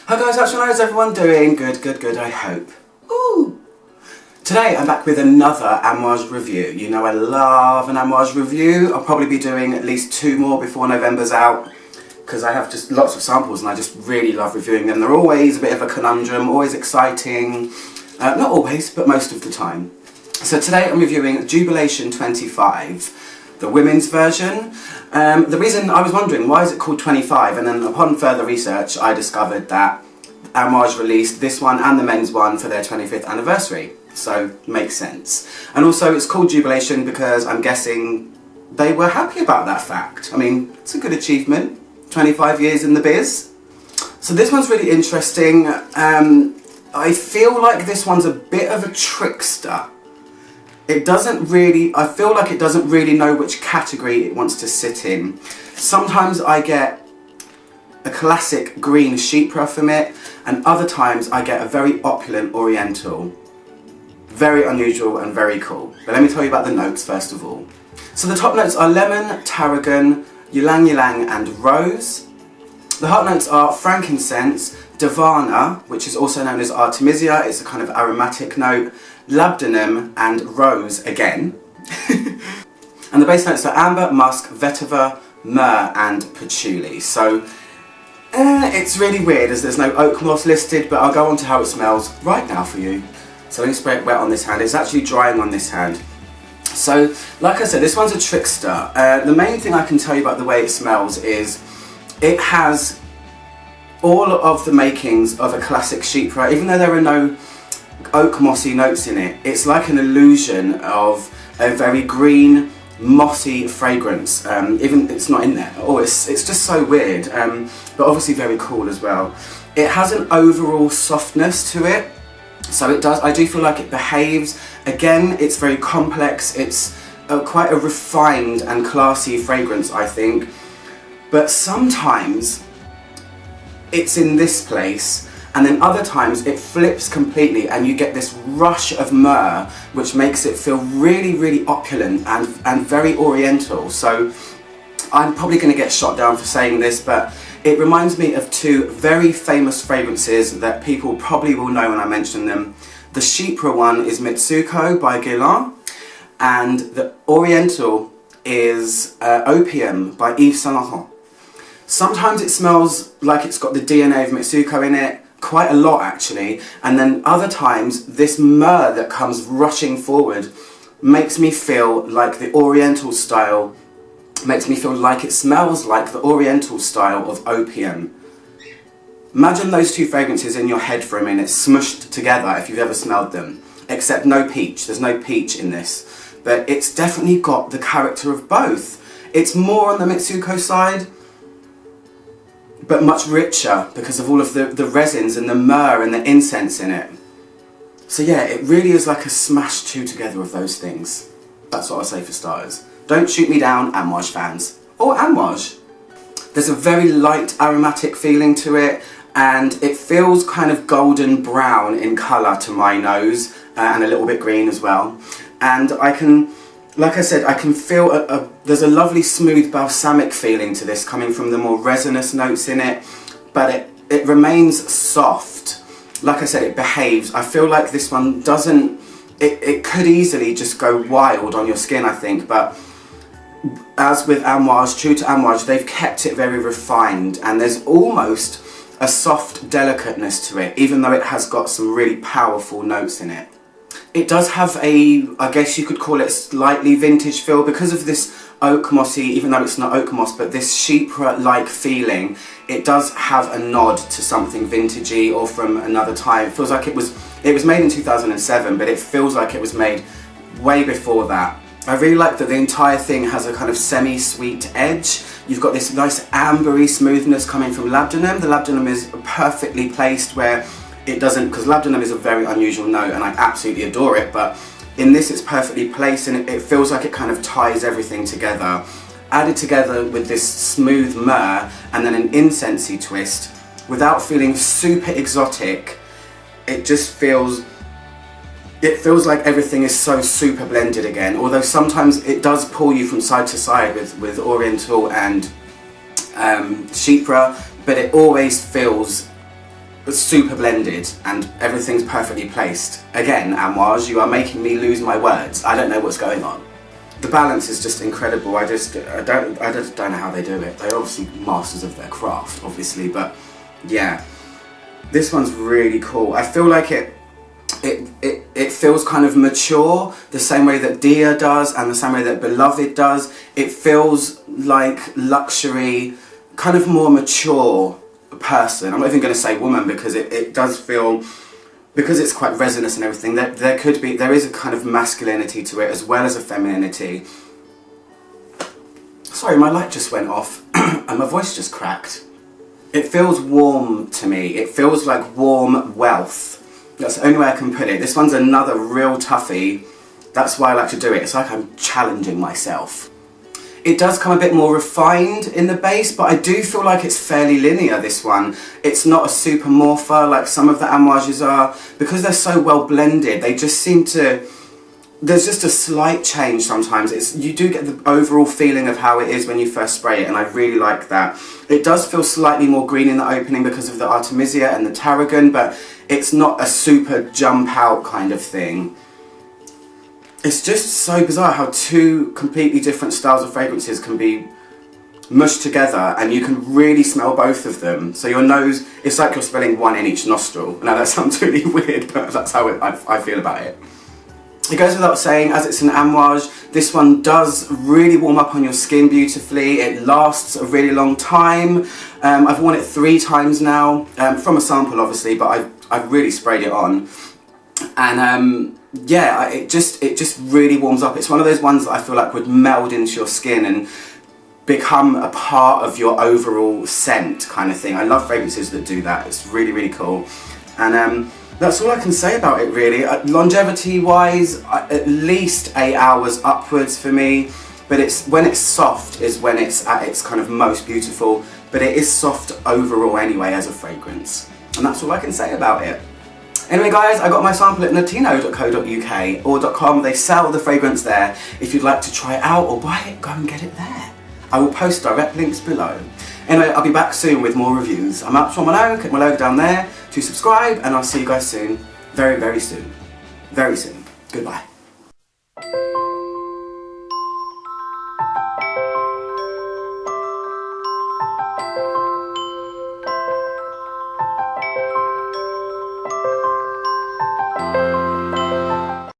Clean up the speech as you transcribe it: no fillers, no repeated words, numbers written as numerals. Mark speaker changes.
Speaker 1: Hi guys, how's everyone doing? Good, I hope. Ooh. Today I'm back with another Amouage review. You know I love an Amouage review. I'll probably be doing at least 2 more before November's out, because I have just lots of samples and I just really love reviewing them. They're always a bit of a conundrum, always exciting. Not always, but most of the time. So today I'm reviewing Jubilation 25, the women's version. The reason I was wondering, why is it called 25? And then upon further research I discovered that Amouage released this one and the men's one for their 25th anniversary. So, makes sense. And also it's called Jubilation because I'm guessing they were happy about that fact. I mean, it's a good achievement. 25 years in the biz. So this one's really interesting. I feel like this one's a bit of a trickster. I feel like it doesn't really know which category it wants to sit in. Sometimes I get a classic green chypre from it, and other times I get a very opulent oriental. Very unusual and very cool. But let me tell you about the notes first of all. So the top notes are lemon, tarragon, Ylang-Ylang and rose. The heart notes are frankincense, Davana, which is also known as artemisia, it's a kind of aromatic note, Labdanum and rose again. And the base notes are amber, musk, vetiver, myrrh and patchouli. So it's really weird as there's no oak moss listed, but I'll go on to how it smells right now for you. So let me spray it wet on this hand. It's actually drying on this hand. So, like I said, this one's a trickster. The main thing I can tell you about the way it smells is it has all of the makings of a classic chypre, even though there are no oak mossy notes in it. It's like an illusion of a very green, mossy fragrance. Even it's not in there. Oh, it's just so weird, but obviously very cool as well. It has an overall softness to it. So it does, I do feel like it behaves. Again, it's very complex, it's quite a refined and classy fragrance, I think. But sometimes it's in this place, and then other times it flips completely and you get this rush of myrrh, which makes it feel really opulent and very oriental. So I'm probably going to get shot down for saying this, but it reminds me of 2 very famous fragrances that people probably will know when I mention them. The chypre one is Mitsuko by Guerlain, and the oriental is Opium by Yves Saint Laurent. Sometimes it smells like it's got the DNA of Mitsuko in it, quite a lot actually, and then other times this myrrh that comes rushing forward makes me feel like the oriental style, makes me feel like it smells like the oriental style of Opium. Imagine those 2 fragrances in your head for a minute, smushed together if you've ever smelled them, except no peach. There's no peach in this, but it's definitely got the character of both. It's more on the Mitsuko side, but much richer because of all of the resins and the myrrh and the incense in it. So yeah, it really is like a smashed 2 together of those things. That's what I'll say for starters. Don't shoot me down, Amouage fans. Or Amouage. There's a very light aromatic feeling to it, and it feels kind of golden brown in colour to my nose, and a little bit green as well. And I can, like I said, I can feel there's a lovely smooth balsamic feeling to this coming from the more resinous notes in it, but it remains soft. Like I said, it behaves. I feel like this one doesn't, it could easily just go wild on your skin, I think, but as with Amouage, true to Amouage, they've kept it very refined, and there's almost a soft delicateness to it, even though it has got some really powerful notes in it. It does have a, I guess you could call it slightly vintage feel because of this oak mossy, even though it's not oak moss, but this chypre-like feeling. It does have a nod to something vintagey or from another time. It feels like it was made in 2007, but it feels like it was made way before that. I really like that the entire thing has a kind of semi-sweet edge. You've got this nice ambery smoothness coming from Labdanum. The Labdanum is perfectly placed where it doesn't, because Labdanum is a very unusual note and I absolutely adore it, but in this it's perfectly placed and it feels like it kind of ties everything together. Added together with this smooth myrrh and then an incensey twist, without feeling super exotic, it just feels, it feels like everything is so super blended again, although sometimes it does pull you from side to side with Oriental and Chypre, but it always feels super blended and everything's perfectly placed. Again, Amouage, you are making me lose my words. I don't know what's going on. The balance is just incredible. I just don't know how they do it. They're obviously masters of their craft, obviously, but yeah, this one's really cool. I feel like it feels kind of mature, the same way that Dia does and the same way that Beloved does. It feels like luxury, kind of more mature person. I'm not even going to say woman, because it does feel, because it's quite resinous and everything, there is a kind of masculinity to it as well as a femininity. Sorry, my light just went off and my voice just cracked. It feels warm to me. It feels like warm wealth. That's the only way I can put it. This one's another real toughie. That's why I like to do it. It's like I'm challenging myself. It does come a bit more refined in the base, but I do feel like it's fairly linear, this one. It's not a super morpher like some of the Amouages are. Because they're so well blended, they just seem to... There's just a slight change sometimes. You do get the overall feeling of how it is when you first spray it, and I really like that. It does feel slightly more green in the opening because of the Artemisia and the Tarragon, but it's not a super jump out kind of thing. It's just so bizarre how two completely different styles of fragrances can be mushed together and you can really smell both of them. So your nose, it's like you're smelling one in each nostril. Now that sounds really weird, but that's how I feel about it. It goes without saying, as it's an Amouage, this one does really warm up on your skin beautifully. It lasts a really long time. I've worn it 3 times now, from a sample obviously, but I've really sprayed it on. And yeah, it just really warms up. It's one of those ones that I feel like would meld into your skin and become a part of your overall scent kind of thing. I love fragrances that do that. It's really, really cool. And that's all I can say about it really. Longevity wise, at least 8 hours upwards for me, but when it's soft is when it's at its kind of most beautiful, but it is soft overall anyway as a fragrance. And that's all I can say about it. Anyway guys, I got my sample at notino.co.uk or .com. They sell the fragrance there. If you'd like to try it out or buy it, go and get it there. I will post direct links below. Anyway, I'll be back soon with more reviews. I'm up from my logo, click my logo down there to subscribe, and I'll see you guys soon. Very, very soon. Very soon. Goodbye.